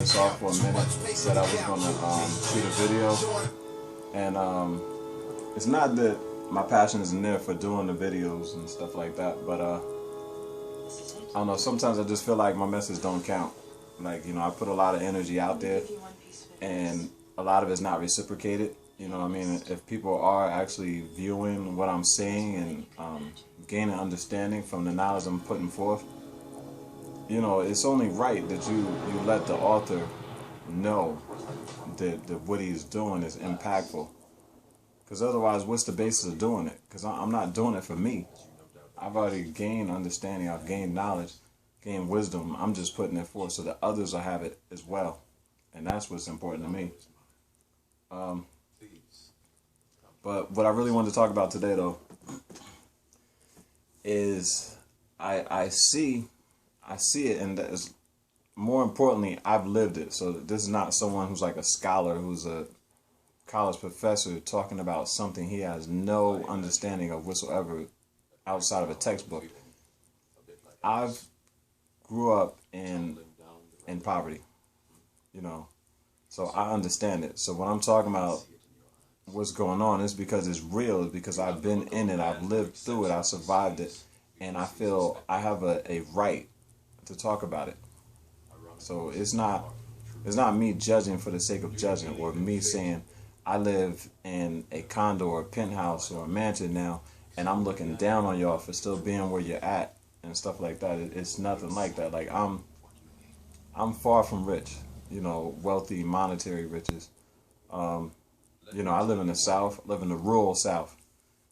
This off for a minute. Said I was gonna shoot a video, and it's not that my passion isn't there for doing the videos and stuff like that, but I don't know. Sometimes I just feel like my message don't count. Like, I put a lot of energy out there, and a lot of it's not reciprocated. You know what I mean? If people are actually viewing what I'm saying and gaining understanding from the knowledge I'm putting forth, it's only right that you let the author know that what he's doing is impactful. Because otherwise, what's the basis of doing it? Because I'm not doing it for me. I've already gained understanding. I've gained knowledge, gained wisdom. I'm just putting it forth so that others will have it as well. And that's what's important to me. But what I really wanted to talk about today, though, is I see it, and that is, more importantly, I've lived it. So this is not someone who's like a scholar, who's a college professor talking about something he has no understanding of whatsoever outside of a textbook. I've grew up in poverty, so I understand it. So when I'm talking about what's going on, it's because it's real. It's because I've been in it. I've lived through it. I survived it. And I feel I have a right to talk about it. So it's not me judging for the sake of judging, or me saying I live in a condo or a penthouse or a mansion now and I'm looking down on y'all for still being where you're at and stuff like that. It's nothing like that. Like, I'm far from rich, wealthy, monetary riches. I live in the South, live in the rural South,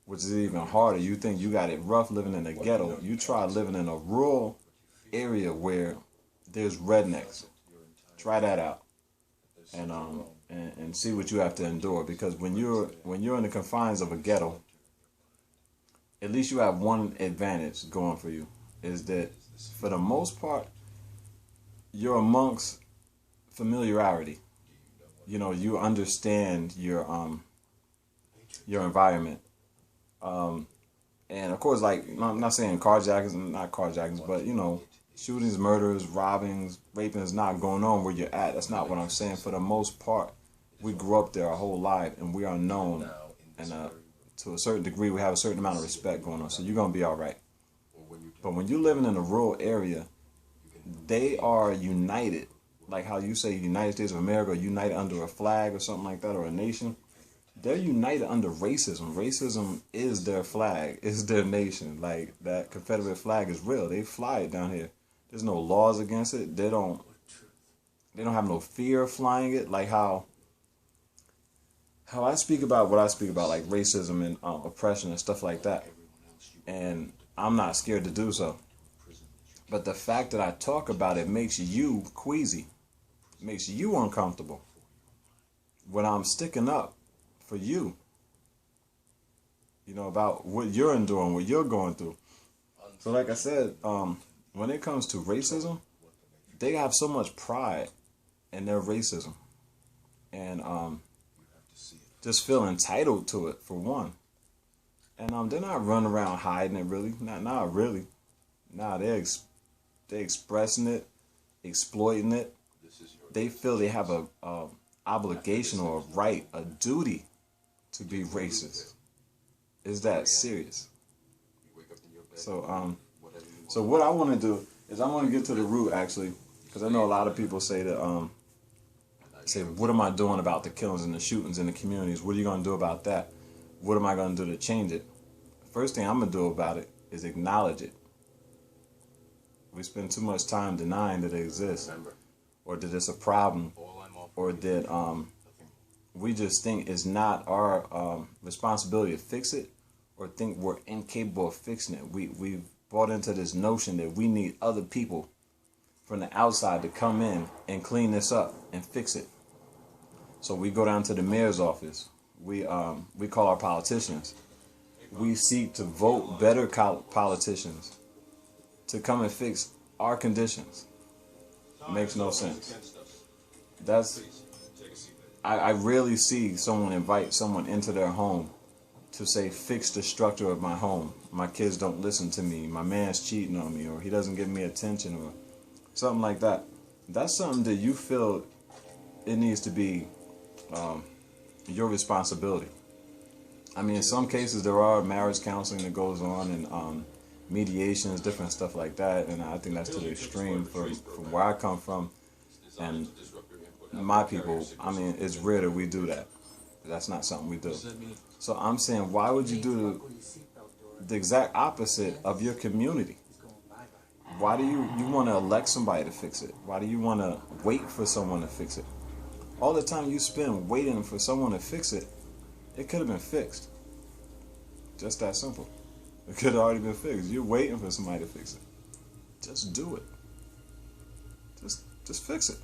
which is even harder. You think you got it rough living in the ghetto. You try living in a rural area where there's rednecks. Try that out, and see what you have to endure. Because when you're in the confines of a ghetto, at least you have one advantage going for you, is that for the most part you're amongst familiarity. You understand your environment. And of course, like, I'm not saying not carjackings, but shootings, murders, robbings, raping is not going on where you're at. That's not what I'm saying. For the most part, we grew up there our whole life, and we are known, and to a certain degree, we have a certain amount of respect going on. So you're gonna be all right. But when you're living in a rural area, they are united, like how you say United States of America, united under a flag or something like that, or a nation. They're united under racism. Racism is their flag, is their nation. Like, that Confederate flag is real. They fly it down here. There's no laws against it. They don't have no fear of flying it. Like how I speak about what I speak about, like racism and oppression and stuff like that. And I'm not scared to do so. But the fact that I talk about it makes you queasy, makes you uncomfortable. When I'm sticking up for you, about what you're enduring, what you're going through. So like I said, when it comes to racism, they have so much pride in their racism, and just feel entitled to it, for one. And they're not running around hiding it, really. Not really. Nah, they're expressing it, exploiting it. They feel they have a obligation or a right, a duty to be racist. Is that serious? So what I want to do is I want to get to the root, actually, because I know a lot of people say that what am I doing about the killings and the shootings in the communities? What are you going to do about that? What am I going to do to change it? First thing I'm going to do about it is acknowledge it. We spend too much time denying that it exists, or that it's a problem, or that we just think it's not our responsibility to fix it, or think we're incapable of fixing it. We've bought into this notion that we need other people from the outside to come in and clean this up and fix it. So we go down to the mayor's office. We call our politicians. We seek to vote better politicians to come and fix our conditions. It makes no sense. I rarely see someone invite someone into their home to say, fix the structure of my home. My kids don't listen to me. My man's cheating on me, or he doesn't give me attention, or something like that. that's something that you feel it needs to be your responsibility. I mean, in some cases there are marriage counseling that goes on, and mediations, different stuff like that, and I think that's to the extreme from where I come from and my people. I mean, it's rare that we do that. That's not something we do. So I'm saying, why would you do the exact opposite of your community? Why do you want to elect somebody to fix it? Why do you want to wait for someone to fix it? All the time you spend waiting for someone to fix it, it could have been fixed. Just that simple. It could have already been fixed. You're waiting for somebody to fix it. Just do it. Just fix it.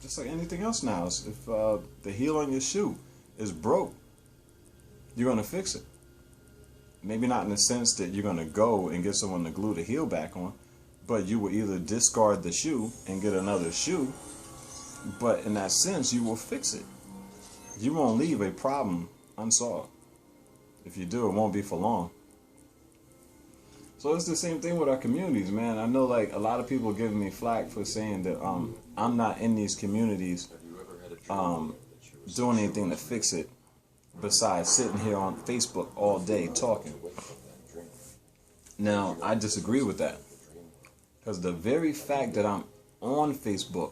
Just like anything else now. If the heel on your shoe is broke, you're going to fix it. Maybe not in the sense that you're going to go and get someone to glue the heel back on, but you will either discard the shoe and get another shoe, but in that sense, you will fix it. You won't leave a problem unsolved. If you do, it won't be for long. So it's the same thing with our communities, man. I know, like, a lot of people giving me flack for saying that I'm not in these communities doing anything to fix it besides sitting here on Facebook all day talking. Now, I disagree with that, because the very fact that I'm on Facebook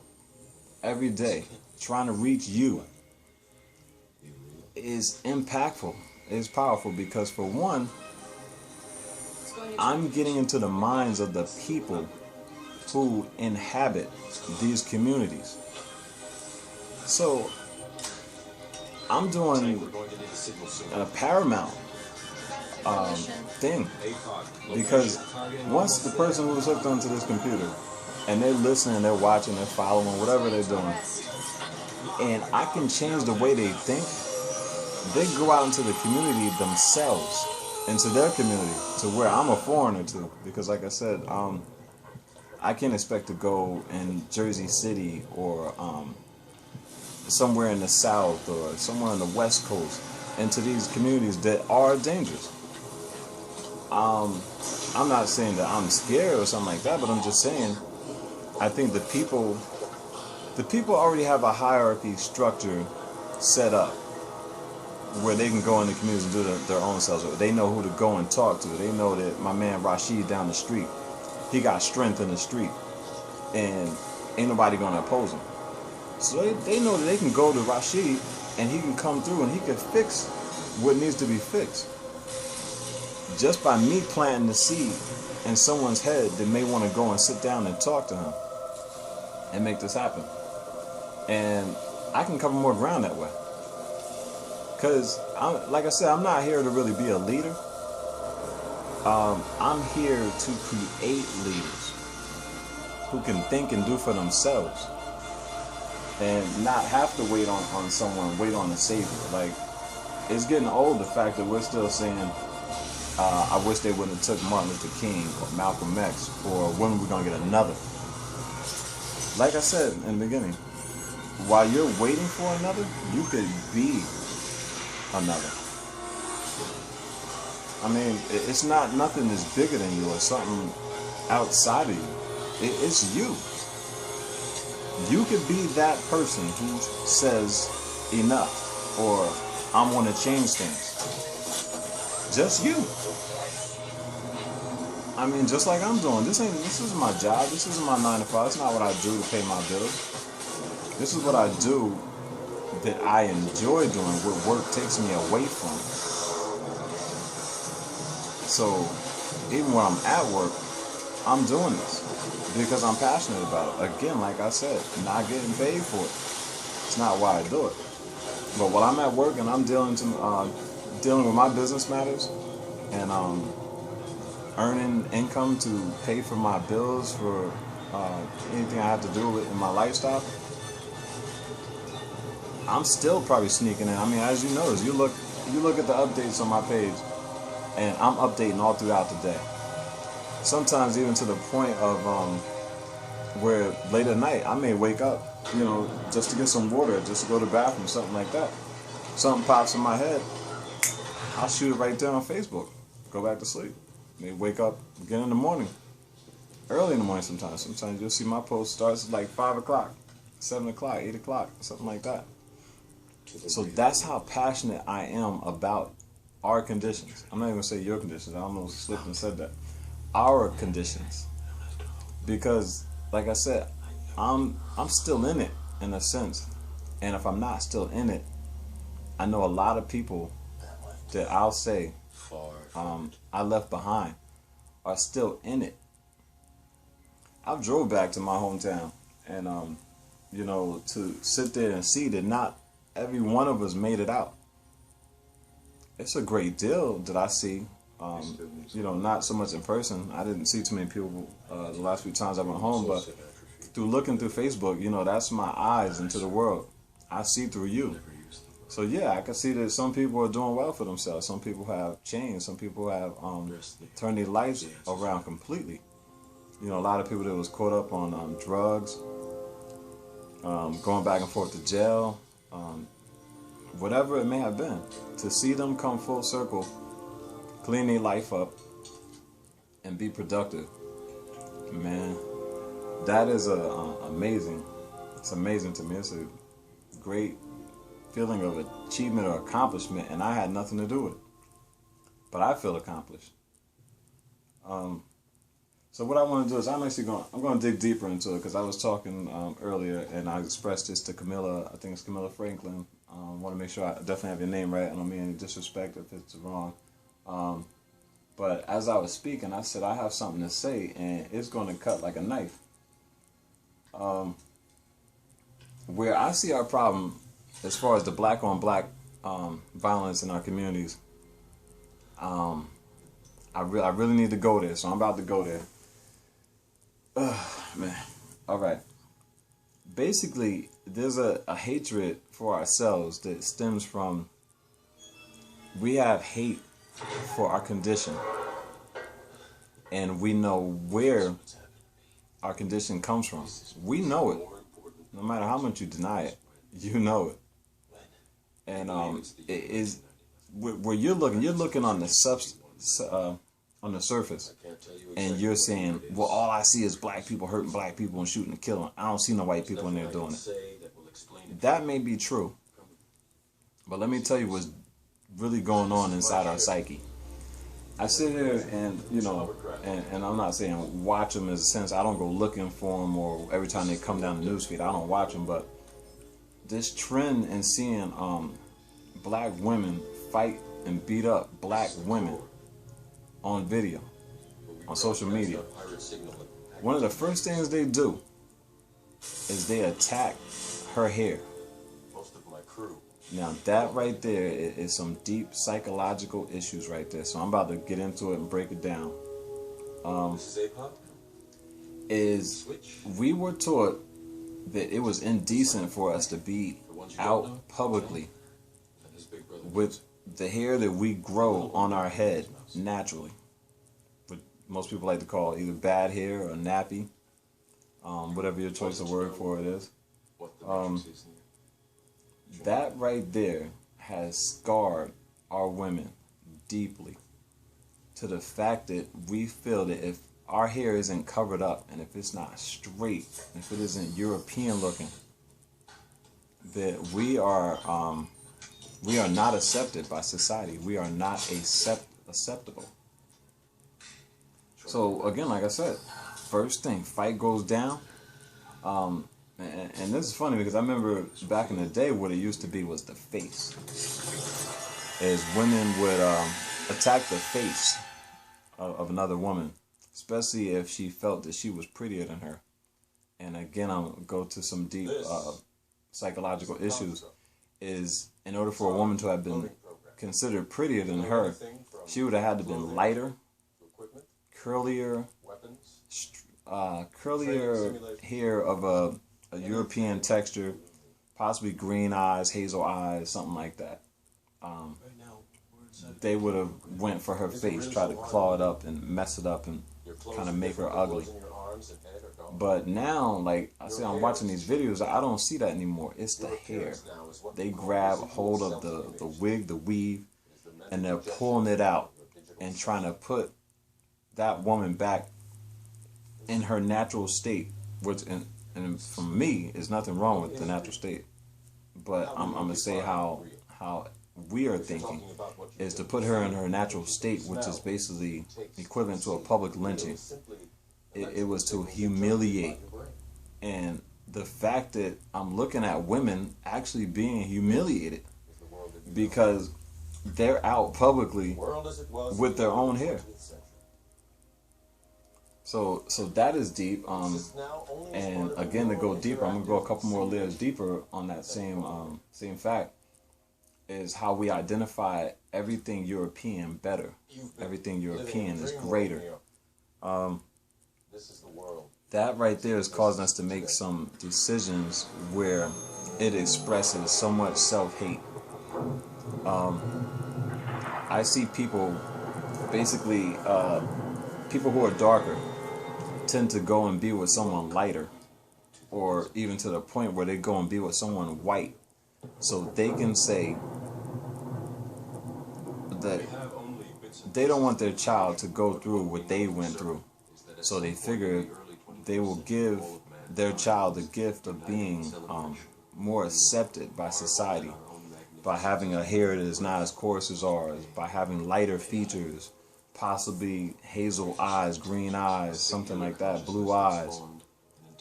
every day trying to reach you is impactful. It's powerful because, for one, I'm getting into the minds of the people who inhabit these communities. So I'm doing a paramount thing, because once the person who's hooked onto this computer and they're listening, they're watching, they're following, whatever they're doing, and I can change the way they think, they go out into the community themselves, into their community, to where I'm a foreigner to. Because, like I said, I can't expect to go in Jersey City or somewhere in the South or somewhere on the West Coast into these communities that are dangerous. I'm not saying that I'm scared or something like that, but I'm just saying I think the people already have a hierarchy structure set up where they can go in the communities and do their own selves. They know who to go and talk to. They know that my man Rashid down the street, he got strength in the street, and ain't nobody gonna oppose him. So they know that they can go to Rashid and he can come through and he can fix what needs to be fixed. Just by me planting the seed in someone's head that may want to go and sit down and talk to him and make this happen. And I can cover more ground that way. Because, like I said, I'm not here to really be a leader. I'm here to create leaders who can think and do for themselves and not have to wait on someone, wait on a savior. Like, it's getting old, the fact that we're still saying, I wish they wouldn't have took Martin Luther King or Malcolm X, or when are we going to get another? Like I said in the beginning, while you're waiting for another, you could be another. I mean, it's not nothing that's bigger than you or something outside of you. It's you. You could be that person who says enough, or I want to change things. Just you. I mean, just like I'm doing. This isn't my job. This isn't my 9 to 5. It's not what I do to pay my bills. This is what I do that I enjoy doing, what work takes me away from. So even when I'm at work, I'm doing this because I'm passionate about it. Again, like I said, not getting paid for it. It's not why I do it. But while I'm at work and I'm dealing with my business matters and earning income to pay for my bills, for anything I have to do with in my lifestyle, I'm still probably sneaking in. I mean, as you notice, you look at the updates on my page, and I'm updating all throughout the day. Sometimes even to the point of where late at night I may wake up, just to get some water, just to go to the bathroom, something like that. Something pops in my head, I'll shoot it right there on Facebook. Go back to sleep. Maybe wake up again in the morning. early in the morning sometimes. Sometimes you'll see my post starts at like 5 o'clock, 7 o'clock, 8 o'clock, something like that. So that's how passionate I am about our conditions. I'm not even going to say your conditions. I almost slipped and said that. Our conditions. Because, like I said, I'm still in it in a sense. And if I'm not still in it, I know a lot of people that I'll say I left behind are still in it. I've drove back to my hometown and to sit there and see that not every one of us made it out. It's a great deal that I see. Not so much in person. I didn't see too many people the last few times I went home, but through looking through Facebook, that's my eyes into the world. I see through you. So yeah, I can see that some people are doing well for themselves. Some people have changed. Some people have turned their lives around completely. A lot of people that was caught up on drugs, going back and forth to jail, whatever it may have been, to see them come full circle, clean their life up, and be productive, man, that is amazing. It's amazing to me. It's a great feeling of achievement or accomplishment, and I had nothing to do with it, but I feel accomplished. So what I want to do is I'm going to dig deeper into it, because I was talking earlier and I expressed this to Camilla. I think it's Camilla Franklin. Want to make sure I definitely have your name right. I don't mean any disrespect if it's wrong. But as I was speaking, I said I have something to say, and it's going to cut like a knife. Where I see our problem as far as the black on black violence in our communities, I really need to go there, so I'm about to go there. Man. All right. Basically, there's a hatred for ourselves that stems from, we have hate for our condition. And we know where our condition comes from. We know it. No matter how much you deny it, you know it. And it is where you're looking on the on the surface, and you're saying, well, all I see is black people hurting black people and shooting and killing. I don't see no white people in there doing it. That may be true, but let me tell you what's really going on inside our psyche. I sit here and, and I'm not saying watch them in a sense. I don't go looking for them, or every time they come down the newsfeed, I don't watch them. But this trend in seeing black women fight and beat up black women on video, on social media, one of the first things they do is they attack her hair. Now that right there is some deep psychological issues right there. So I'm about to get into it and break it down. Is we were taught that it was indecent for us to be out publicly with the hair that we grow on our head naturally. What most people like to call either bad hair or nappy, whatever your choice of word for it is. That right there has scarred our women deeply, to the fact that we feel that if our hair isn't covered up, and if it's not straight, if it isn't European looking, that we are not accepted by society. We are not acceptable. So again, like I said, first thing, fight goes down. And this is funny because I remember back in the day what it used to be was the face. Is women would attack the face of another woman, especially if she felt that she was prettier than her. And again, I'm going to go to some deep psychological issues. Is in order for a woman to have been considered prettier than her, she would have had to have been lighter, curlier hair of a European texture, possibly green eyes, hazel eyes, something like that. They would have went for her face, tried to claw it up and mess it up and kind of make her ugly. But now, like I say, I'm watching these videos, I don't see that anymore. It's the hair. They grab hold of the wig, the weave, and they're pulling it out and trying to put that woman back in her natural state, which and for me is nothing wrong with the natural state, but I'm gonna say how we are thinking is to put her in her natural state, which is basically equivalent to a public lynching. It was to humiliate, and the fact that I'm looking at women actually being humiliated because they're out publicly with their own hair. So that is deep. And again, to go deeper, I'm gonna go a couple more layers deeper on that same fact. Is how we identify everything European better. Everything European is greater. That right there is causing us to make some decisions where it expresses so much self-hate. I see people, basically, people who are darker tend to go and be with someone lighter, or even to the point where they go and be with someone white, so they can say that they don't want their child to go through what they went through. So they figure they will give their child the gift of being more accepted by society, by having a hair that is not as coarse as ours, by having lighter features, possibly hazel eyes, green eyes, something like that, blue eyes.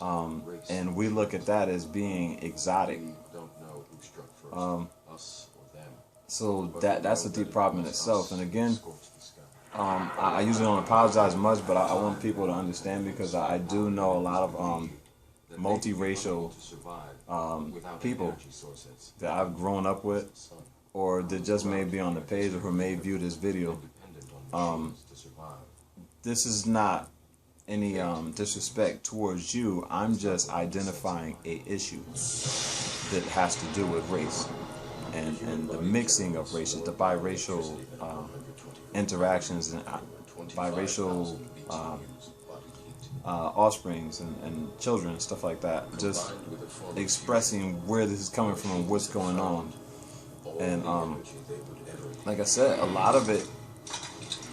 And we look at that as being exotic. So that's a deep problem in itself. And again, I usually don't apologize much, but I want people to understand, because I do know a lot of multiracial people that I've grown up with, or that just may be on the page, or who may view this video. This is not any disrespect towards you. I'm just identifying a issue that has to do with race and the mixing of races, the biracial interactions and biracial offsprings and children, stuff like that. Just expressing where this is coming from and what's going on. And like I said, a lot of it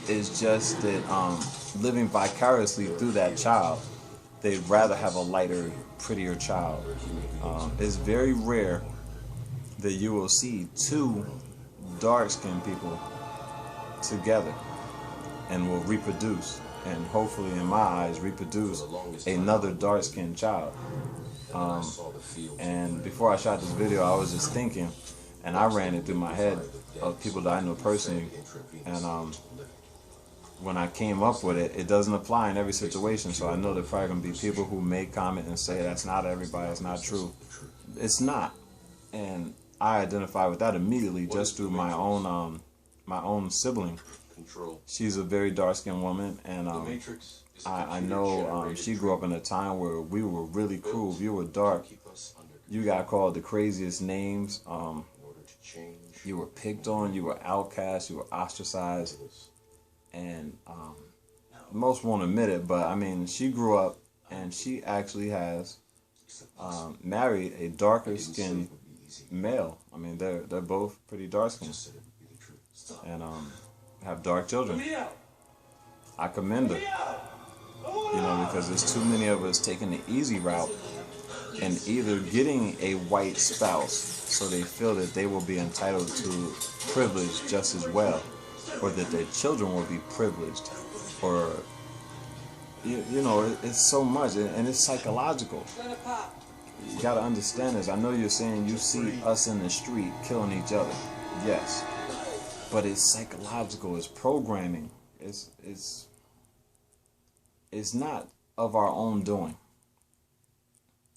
is just that living vicariously through that child, they'd rather have a lighter, prettier child. It's very rare that you will see two dark-skinned people together and will reproduce, and hopefully, in my eyes, reproduce another dark-skinned child. And before I shot this video, I was just thinking, and I ran it through my head of people that I know personally, and when I came up with it, it doesn't apply in every situation. So I know there probably gonna be people who may comment and say that's not everybody, it's not true. It's not, and I identify with that immediately just through my own sibling. She's a very dark-skinned woman, and I know she grew up in a time where we were really cruel. If you were dark, you got called the craziest names. You were picked on, you were outcast, you were ostracized, and most won't admit it, but I mean, she grew up and she actually has married a darker-skinned male. I mean, they're both pretty dark-skinned, and have dark children. I commend her, because there's too many of us taking the easy route and either getting a white spouse so they feel that they will be entitled to privilege just as well, or that their children will be privileged, or it's so much, and it's psychological. You gotta understand this. I know you're saying you see us in the street killing each other. Yes. But it's psychological, it's programming. It's not of our own doing.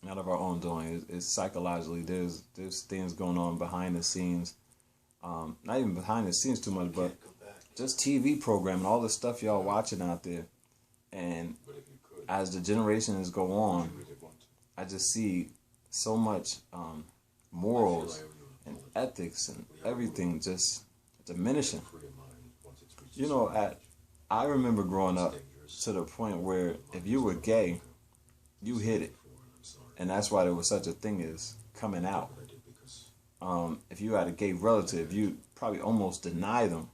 Not of our own doing. It's psychologically. There's things going on behind the scenes. Not even behind the scenes too much, but just TV programming, all the stuff y'all watching out there. And as the generations go on, I just see so much morals and ethics and everything just diminishing. I remember growing up to the point where if you were gay, you hid it. And that's why there was such a thing as coming out. If you had a gay relative, you probably almost deny them.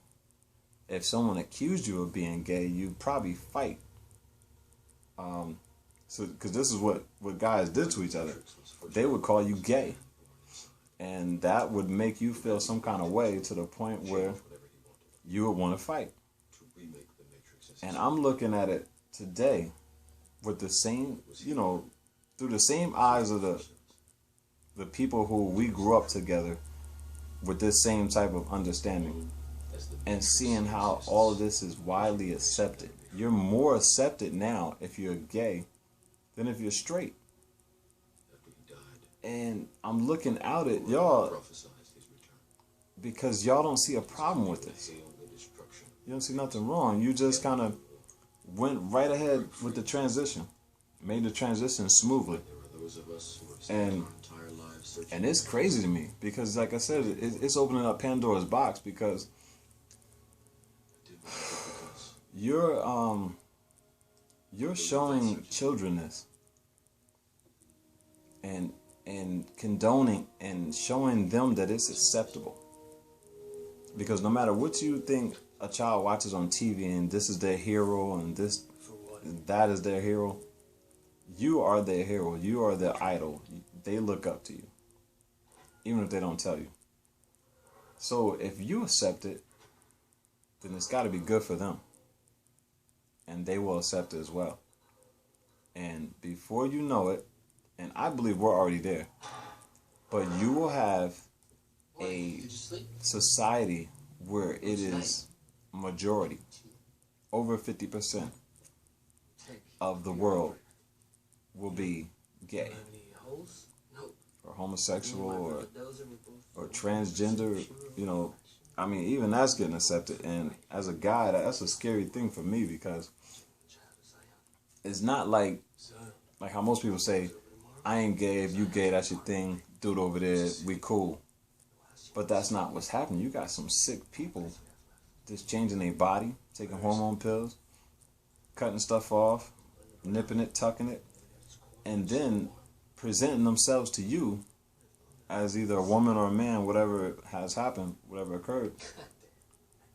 If someone accused you of being gay, you'd probably fight. So, because this is what guys did to each other. They would call you gay. And that would make you feel some kind of way to the point where you would want to fight. And I'm looking at it today with the same, through the same eyes of the people who we grew up together with this same type of understanding, and seeing how all of this is widely accepted. You're more accepted now if you're gay than if you're straight. And I'm looking out at y'all because y'all don't see a problem with this. You don't see nothing wrong. You just kind of went right ahead with the transition, made the transition smoothly. And it's crazy to me because, like I said, it's opening up Pandora's box, because you're showing children this and condoning and showing them that it's acceptable. Because no matter what you think a child watches on TV and this is their hero and that is their hero, you are their hero. You are their idol. They look up to you, even if they don't tell you. So if you accept it, then it's got to be good for them. And they will accept it as well. And before you know it, and I believe we're already there, but you will have a society where it is majority, over 50% of the world will be gay or homosexual or transgender. I mean, even that's getting accepted. And as a guy, that's a scary thing for me, because it's not like how most people say, I ain't gay, if you gay, that's your thing, dude over there, we cool. But that's not what's happening. You got some sick people just changing their body, taking hormone pills, cutting stuff off, nipping it, tucking it, and then presenting themselves to you as either a woman or a man, whatever has happened, whatever occurred,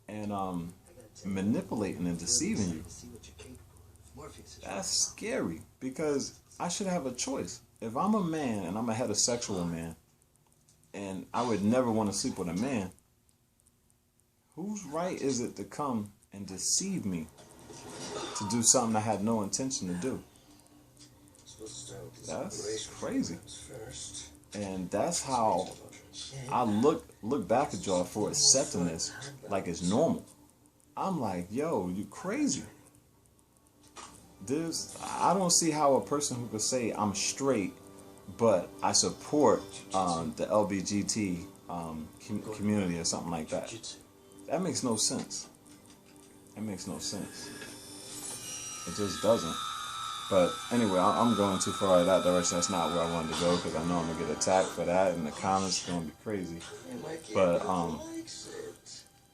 and manipulating and deceiving you. That's scary, because I should have a choice. If I'm a man and I'm a heterosexual man, and I would never want to sleep with a man, whose right is it to come and deceive me to do something I had no intention to do? That's crazy. And that's how I look back at y'all for accepting this like it's normal. I'm like, yo, you crazy. I don't see how a person who could say I'm straight, but I support the LBGT community or something like that. That makes no sense. It makes no sense. It just doesn't. But anyway, I'm going too far in that direction. That's not where I wanted to go, because I know I'm going to get attacked for that, and the comments are going to be crazy. But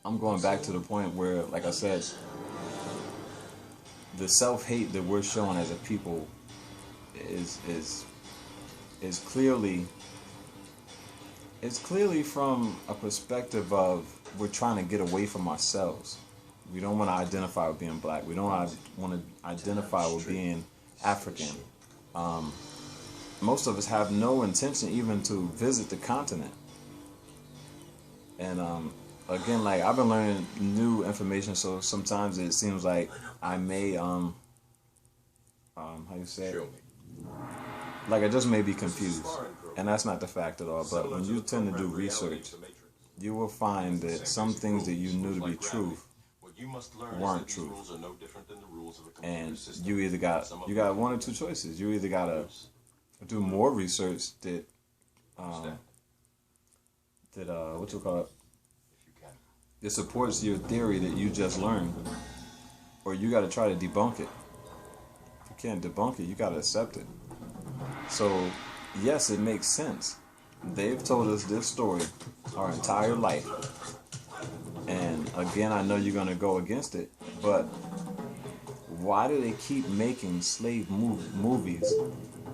I'm going back to the point where, like I said, the self-hate that we're showing as a people is clearly from a perspective of we're trying to get away from ourselves. We don't want to identify with being black. We don't want to identify with being African. Most of us have no intention even to visit the continent. And again, like, I've been learning new information, so sometimes it seems like I may how you say it? Like, I just may be confused. And that's not the fact at all. But when you tend to do research, you will find that some things that you knew to be true weren't true. And you either got one or two choices. You either gotta do more research that what you call it, that supports your theory that you just learned, or you gotta try to debunk it. If you can't debunk it, you gotta accept it. So yes, it makes sense. They've told us this story our entire life. And again, I know you're going to go against it, but why do they keep making slave movies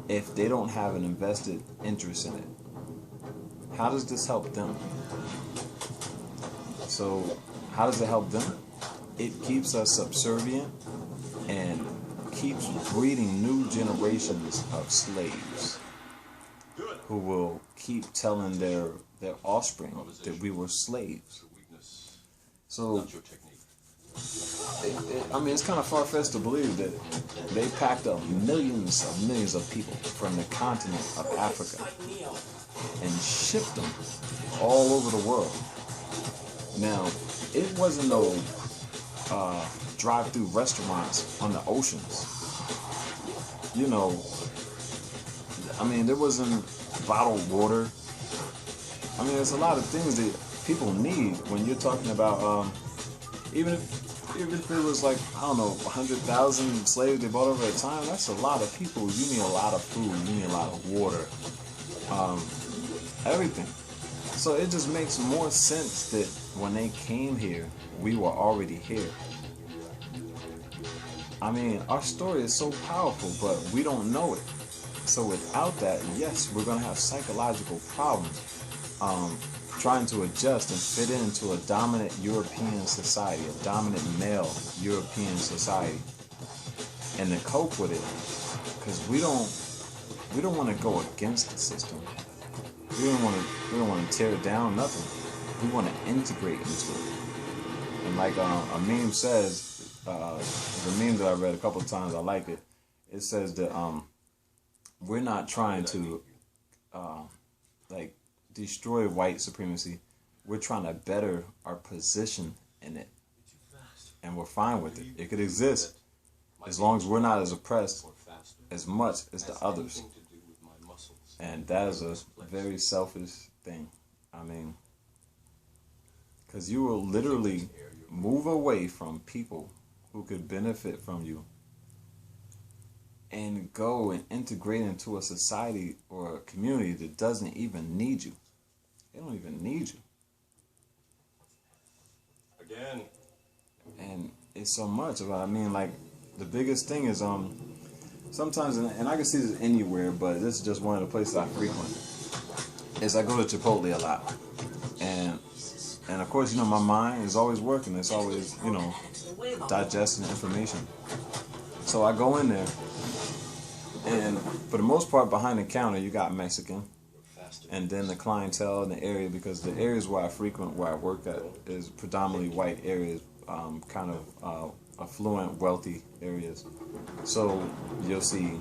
if they don't have an invested interest in it? How does this help them? So how does it help them? It keeps us subservient and keeps breeding new generations of slaves who will keep telling their offspring that we were slaves. So, I mean, it's kind of far-fetched to believe that they packed up millions of people from the continent of Africa and shipped them all over the world. Now, it wasn't no drive-through restaurants on the oceans. You know, I mean, there wasn't bottled water. I mean, there's a lot of things that people need when you're talking about, even if it was like, I don't know, 100,000 slaves they bought over a time, that's a lot of people. You need a lot of food, you need a lot of water, everything. So it just makes more sense that when they came here, we were already here. I mean, our story is so powerful, but we don't know it. So without that, yes, we're going to have psychological problems trying to adjust and fit into a dominant European society, a dominant male European society, and to cope with it, because we don't want to go against the system. We don't want to tear it down, nothing. We want to integrate into it. And like a meme says, the meme that I read a couple of times, I like it. It says that we're not trying to like destroy white supremacy. We're trying to better our position in it, and we're fine with it. It could exist as long as we're not as oppressed as much as the others. And that is a very selfish thing. I mean, because you will literally move away from people who could benefit from you and go and integrate into a society or a community that doesn't even need you. They don't even need you. Again. And it's so much about, I mean, like, the biggest thing is, sometimes, and I can see this anywhere, but this is just one of the places I frequent, is I go to Chipotle a lot. And of course, you know, my mind is always working. It's always, you know, digesting information. So I go in there, and for the most part, behind the counter, you got Mexican. And then the clientele in the area, because the areas where I frequent, where I work at, is predominantly white areas, kind of affluent, wealthy areas. So you'll see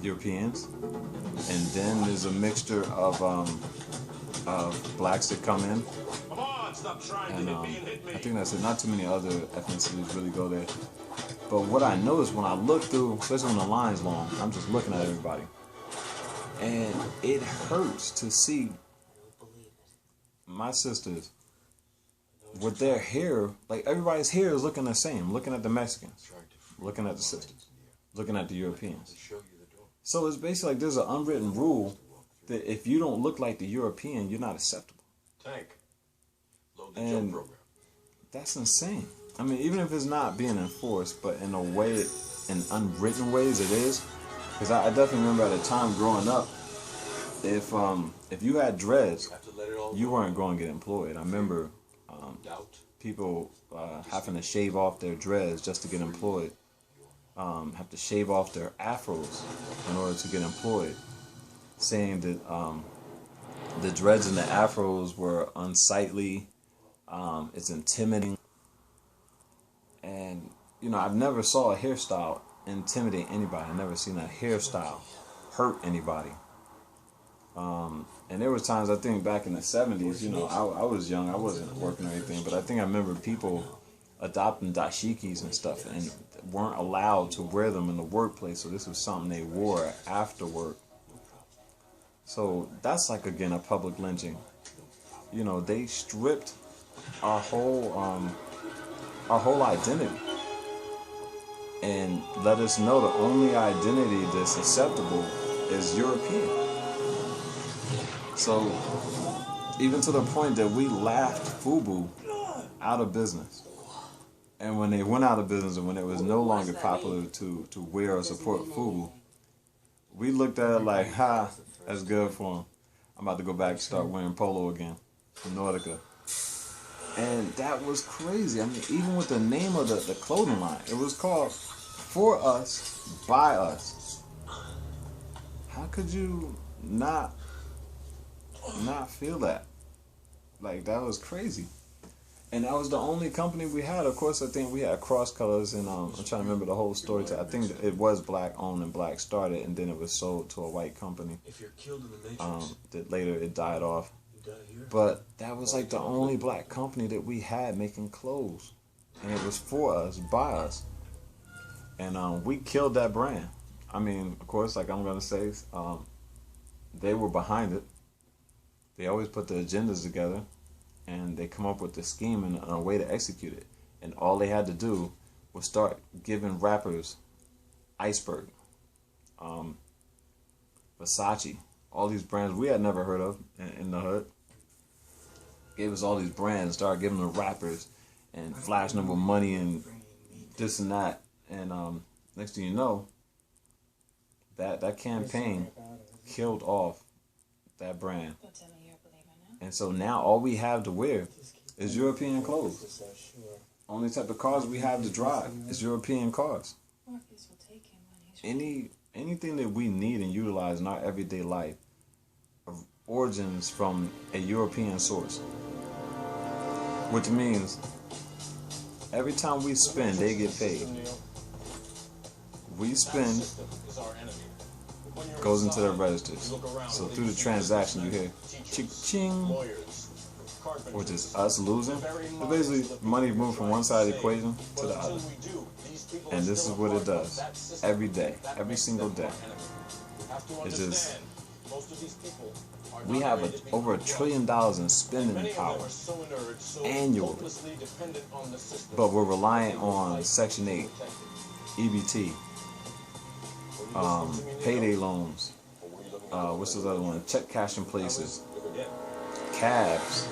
Europeans, and then there's a mixture of blacks that come in. And I think that's it. Not too many other ethnicities really go there. But what I notice when I look through, especially when the line's long, I'm just looking at everybody. And it hurts to see my sisters with their hair, like everybody's hair is looking the same, looking at the Mexicans, looking at the sisters, looking at the Europeans. So it's basically like there's an unwritten rule that if you don't look like the European, you're not acceptable. And that's insane. I mean, even if it's not being enforced, but in a way, in unwritten ways it is. Because I definitely remember at a time growing up, if you had dreads, you weren't going to get employed. I remember people having to shave off their dreads just to get employed. Have to shave off their afros in order to get employed. Saying that the dreads and the afros were unsightly, it's intimidating. And, you know, I've never saw a hairstyle intimidate anybody. I've never seen a hairstyle hurt anybody. And there was times, I think back in the 70s, you know, I was young, I wasn't working or anything, but I think I remember people adopting dashikis and stuff and weren't allowed to wear them in the workplace, so this was something they wore after work. So that's like, again, a public lynching. You know, they stripped our whole identity and let us know the only identity that's acceptable is European. So even to the point that we laughed FUBU out of business. And when they went out of business and when it was no longer popular to wear or support FUBU, we looked at it like, ha, that's good for them. I'm about to go back and start wearing polo again from Nordica. And that was crazy. I mean, even with the name of the clothing line, it was called for us, by us. How could you not feel that? Like, that was crazy. And that was the only company we had. Of course, I think we had Cross Colors, and I'm trying to remember the whole story. I think it was black owned and black started, and then it was sold to a white company. If you're killed in the Matrix, that later it died off. you die here. But that was like the only black company that we had making clothes, and it was for us, by us, and we killed that brand. I mean, of course, like I'm gonna say, they were behind it. They always put the agendas together, and they come up with the scheme and a way to execute it. And all they had to do was start giving rappers Iceberg, Versace, all these brands we had never heard of in the hood. Gave us all these brands, started giving them rappers and flashing them with money and this and that. And next thing you know, that campaign killed off that brand. And so now all we have to wear is European clothes. Only type of cars we have to drive is European cars. Anything that we need and utilize in our everyday life origins from a European source. Which means every time we spend, they get paid. We spend, goes into their registers. So through the transaction, you hear ching, which is us losing. So basically, money moved from one side of the equation to the other. And this is what it does every day, every single day. It's just, we have over $1 trillion in spending power annually, but we're relying on Section 8, EBT, payday loans, what's the other one? Check cashing places, cabs,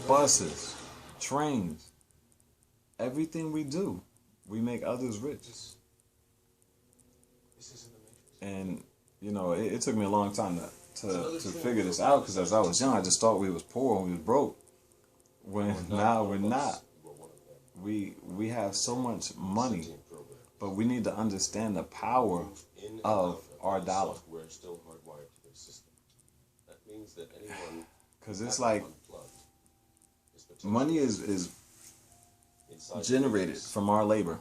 buses, trains. Everything we do, we make others rich. And you know, it took me a long time to figure this out, because as I was young, I just thought we was poor and we was broke. When now we're not. We have so much money, but we need to understand the power of our dollar. Because it's like money is generated from our labor.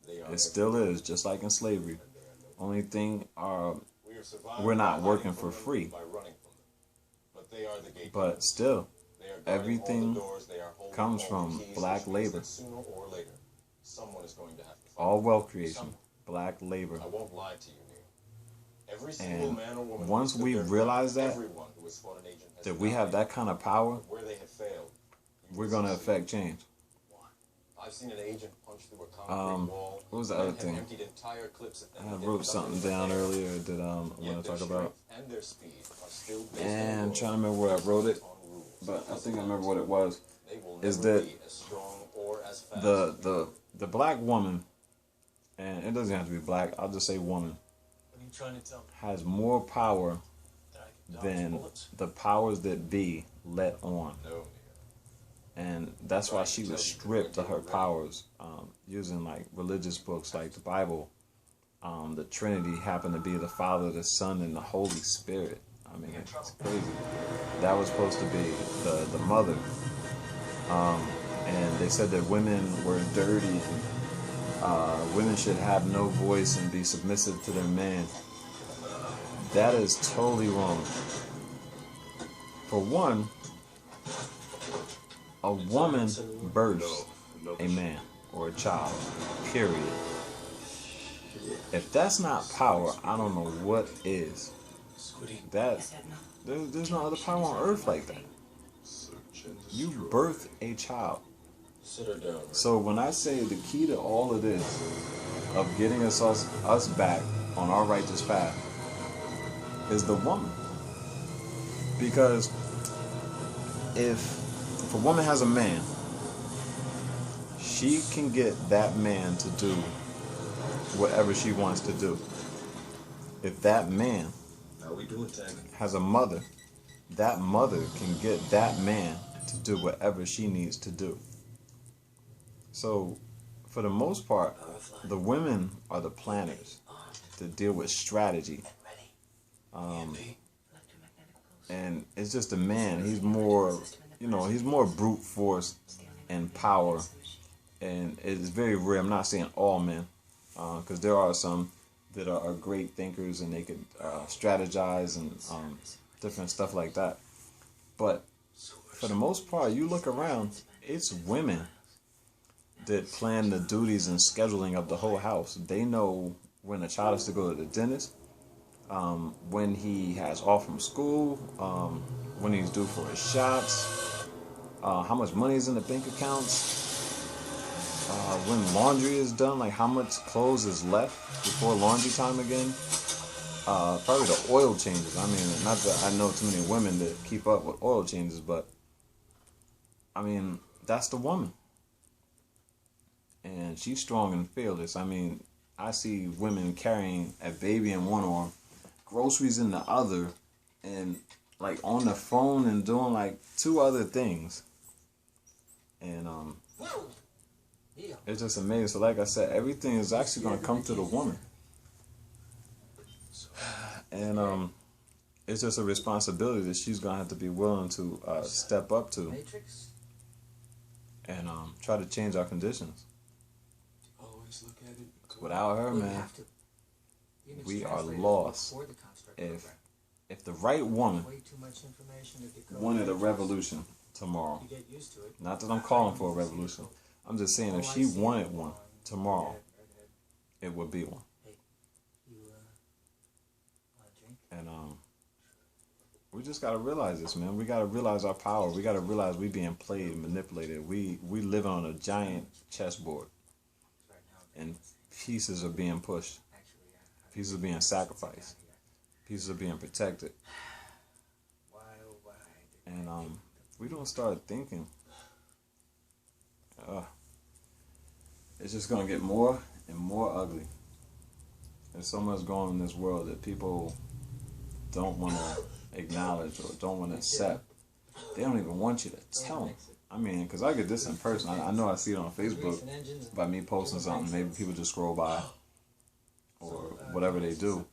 It still is, just like in slavery. Only thing, we're not working for free. But still, everything comes from black labor. All wealth creation, black labor. And once we realize that we have that kind of power, we're going to affect change. I've seen an agent punch through a concrete wall. What was the other thing? I wrote something down earlier that I want to talk about. And I'm trying to remember where I wrote it, but I think I remember what it was. Is that the black woman, and it doesn't have to be black, I'll just say woman, has more power than the powers that be let on. And that's why she was stripped of her powers, using like religious books like the Bible. The Trinity happened to be the Father, the Son, and the Holy Spirit. I mean, it's crazy. That was supposed to be the mother. And they said that women were dirty, and women should have no voice and be submissive to their man. That is totally wrong. For one, a woman births a man or a child, period. If that's not power, I don't know what is. There's no other power on earth like that. You birth a child. So when I say the key to all of this, of getting us back on our righteous path, is the woman. Because if a woman has a man, she can get that man to do whatever she wants to do. If that man has a mother, that mother can get that man to do whatever she needs to do. So for the most part, the women are the planners to deal with strategy. And it's just the man. He's more, he's more brute force and power. And it's very rare. I'm not saying all men, because there are some that are great thinkers and they could strategize and different stuff like that. But for the most part, you look around, it's women that plan the duties and scheduling of the whole house. They know when a child is to go to the dentist, when he has off from school, when he's due for his shots, how much money is in the bank accounts, when laundry is done, like how much clothes is left before laundry time again. Probably the oil changes. I mean, not that I know too many women that keep up with oil changes, but I mean, that's the woman. And she's strong and fearless. I mean, I see women carrying a baby in one arm, groceries in the other, and like on the phone and doing like two other things. And it's just amazing. So like I said, everything is actually going to come to the woman. And it's just a responsibility that she's going to have to be willing to step up to and try to change our conditions. Without her, man, we are lost. If the right woman wanted a revolution tomorrow, not that I'm calling for a revolution, I'm just saying if she wanted one tomorrow, it would be one. And we just gotta realize this, man. We gotta realize our power. We gotta realize we being played and manipulated. We living on a giant chessboard, and pieces are being pushed. Pieces are being sacrificed. Pieces are being protected. And we don't start thinking, it's just gonna get more and more ugly. There's so much going on in this world that people don't want to acknowledge or don't want to accept. They don't even want you to tell them. I mean, because I get this in person. I know I see it on Facebook by me posting something. Maybe people just scroll by or whatever they do.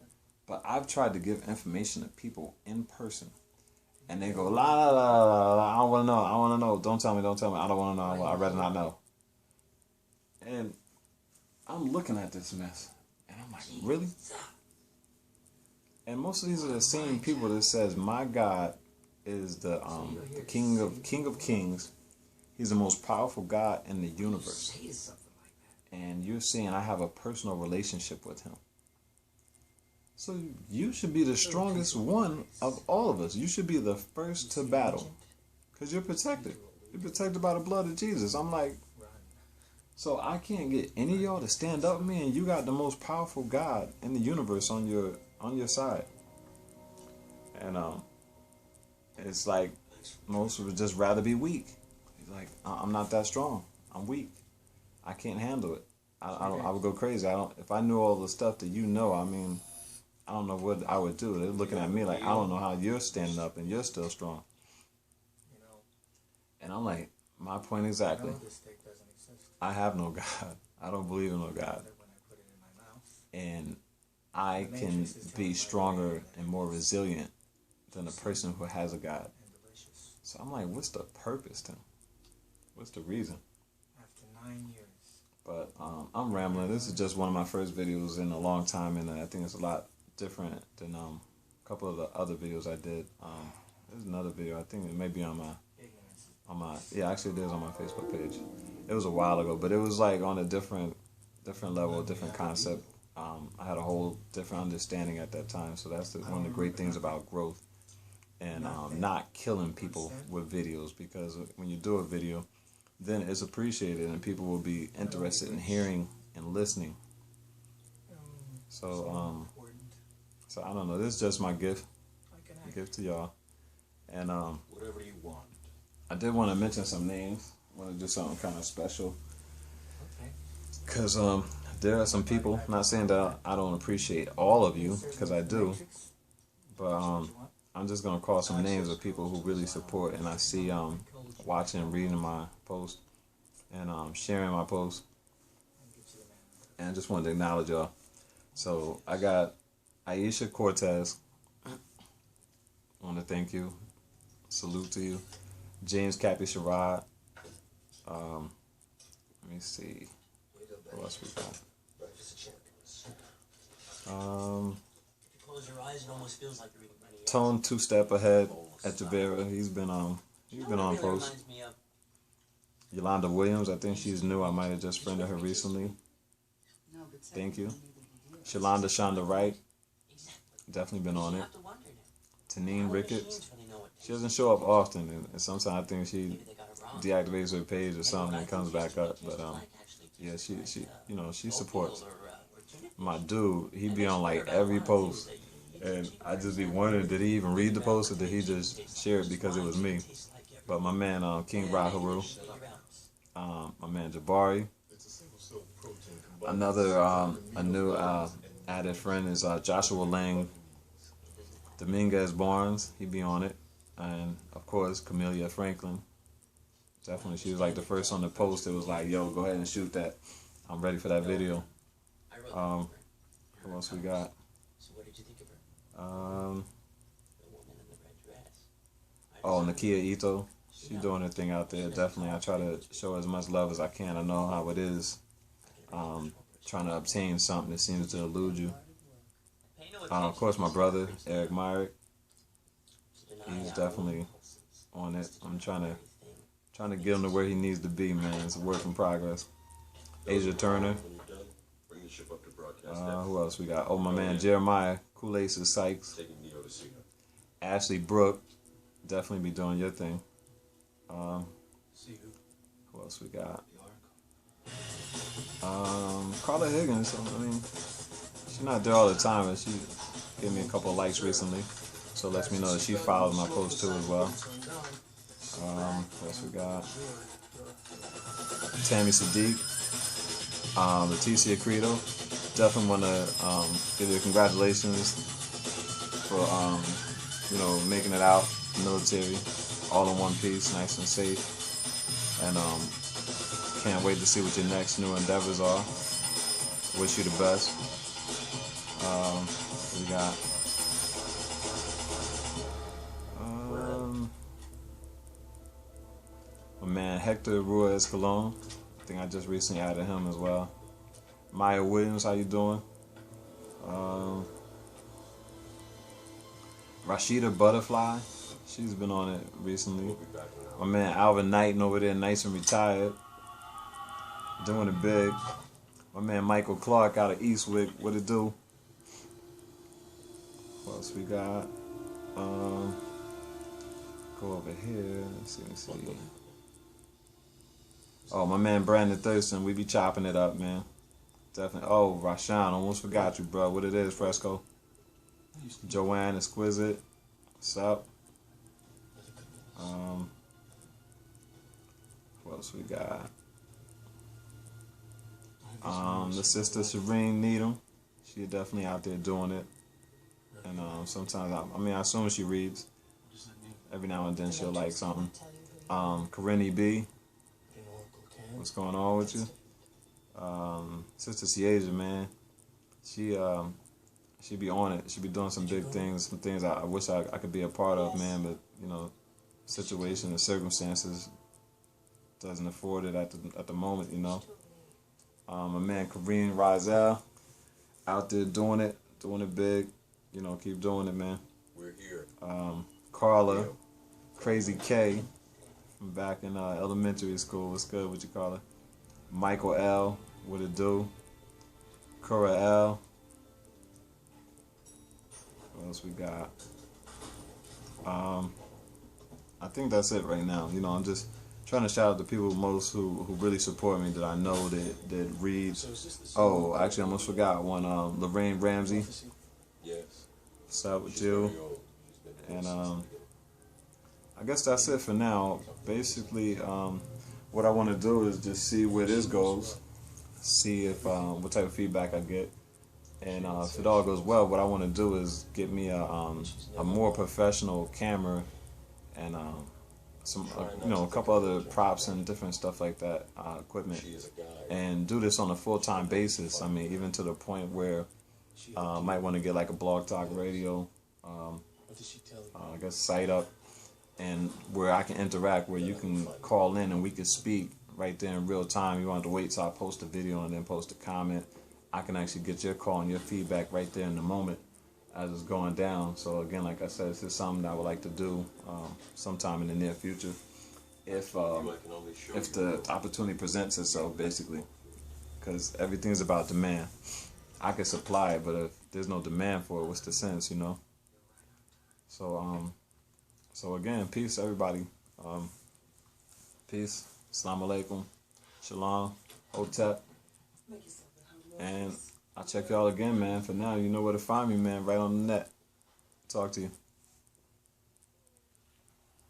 But I've tried to give information to people in person. And they go, la, la, la, la, la, I don't want to know. I want to know. Don't tell me. Don't tell me. I don't want to know. I'd rather not know. And I'm looking at this mess. And I'm like, really? And most of these are the same people that says, my God is the King of Kings. He's the most powerful God in the universe. And you're saying I have a personal relationship with him. So you should be the strongest one of all of us. You should be the first to battle. Because you're protected. You're protected by the blood of Jesus. I'm like, so I can't get any of y'all to stand up with me, and you got the most powerful God in the universe on your side. And it's like most would just rather be weak. He's like, I'm not that strong. I'm weak. I can't handle it. I would go crazy. If I knew all the stuff that you know, I mean, I don't know what I would do. They're looking at me like, I don't know how you're standing up and you're still strong. And I'm like, my point exactly. I have no God. I don't believe in no God. And I can be stronger and more resilient than a person who has a God. So I'm like, what's the purpose then? What's the reason? After 9 years. But I'm rambling. This is just one of my first videos in a long time, and I think it's a lot different than a couple of the other videos I did. There's another video. I think it may be on my yeah, actually it is on my Facebook page. It was a while ago, but it was like on a different level, different concept. I had a whole different understanding at that time. So that's one of the great things about growth and not killing people with videos, because when you do a video, then it's appreciated and people will be interested in hearing and listening. So I don't know. This is just my gift to y'all. And whatever you want. I did want to mention some names. I want to do something kind of special. Because there are some people, not saying that I don't appreciate all of you, because I do, but I'm just going to call some names of people who really support, and I see watching and reading my post and sharing my post. And I just wanted to acknowledge y'all. So I got Aisha Cortez. I want to thank you. Salute to you. James Cappy Sherrod. Let me see. What else we got? Close your eyes, it almost feels like you're reading money. Tone Two Step Ahead at Javera. He's been on post. Reminds me of? Yolanda Williams, I think she's new. I might have just friended her recently. Thank you. Shalonda Shonda Wright, definitely been on it. Tanine Ricketts, she doesn't show up often, and sometimes I think she deactivates her page or something and comes back up. But yeah, she supports. My dude, he be on like every post, and I just be wondering, did he even read the post or did he just share it because it was me? But my man King Raharu, my man Jabari, another a new added friend is Joshua Lang, Dominguez Barnes, he be on it, and of course Camellia Franklin. Definitely, she was like the first on the post. It was like, yo, go ahead and shoot that. I'm ready for that video. What else we got? So what did you think of her? The woman in the red dress. Oh, Nakia Ito. She's doing her thing out there. Definitely, I try to show her as much love as I can. I know how it is. Trying to obtain something that seems to elude you. Of course, my brother, Eric Myrick. He's definitely on it. I'm trying to get him to where he needs to be, man. It's a work in progress. Asia Turner. Who else we got? Oh, my man Jeremiah Kool-Aid Sykes. Ashley Brooke. Definitely be doing your thing. Who else we got? Carla Higgins. I mean, she's not there all the time, but she gave me a couple of likes recently, so it lets me know that she follows my post too as well. What else we got? Tammy Sadiq, Leticia Credo. Definitely want to give you congratulations for making it out military, all in one piece, nice and safe, and can't wait to see what your next new endeavors are. Wish you the best. We got my man Hector Ruiz Colon. I think I just recently added him as well. Maya Williams, how you doing? Rashida Butterfly, she's been on it recently. My man Alvin Knighton over there, nice and retired, doing it big. My man Michael Clark out of Eastwick, what it do? What else we got? Go over here. Let's see. Oh, my man Brandon Thurston, we be chopping it up, man. Definitely. Oh, Rashawn, almost forgot you, bro. What it is, Fresco? Joanne Exquisite. What's up? What else we got? The sister Serene Needham. She definitely out there doing it. And sometimes, I assume she reads. Every now and then she'll like something. Corinne B. What's going on with you? Sister Ciasia, man. She be on it. She be doing some big things, some things I wish I could be a part of, man. But situation and circumstances doesn't afford it at the moment, My man Kareem Rizel out there doing it big. Keep doing it, man. We're here. Carla, Crazy K, from back in elementary school. What's good with you, Carla? Michael L, what it do? Cora L. What else we got? I think that's it right now. I'm just trying to shout out the people who really support me that I know that read. Oh, actually, I almost forgot one. Lorraine Ramsey. Yes. What's up with you? And I guess that's it for now. Basically, what I want to do is just see where this goes, see if what type of feedback I get, and if it all goes well, what I want to do is get me a more professional camera and some a couple other props and different stuff like that, equipment, She is a guy. and do this on a full-time basis. I mean, even to the point where I might want to get like a blog talk radio, What did she tell you? I guess site up, and where I can interact, where you can call in and we can speak right there in real time. You don't have to wait till I post a video and then post a comment. I can actually get your call and your feedback right there in the moment as it's going down. So again, like I said, this is something that I would like to do sometime in the near future, if the opportunity presents itself, basically, because everything's about demand. I can supply it, but if there's no demand for it, what's the sense, you know? So again, peace, everybody. Peace. Assalamu alaikum. Shalom. Hotep. And I'll check y'all again, man. For now, you know where to find me, man. Right on the net. Talk to you.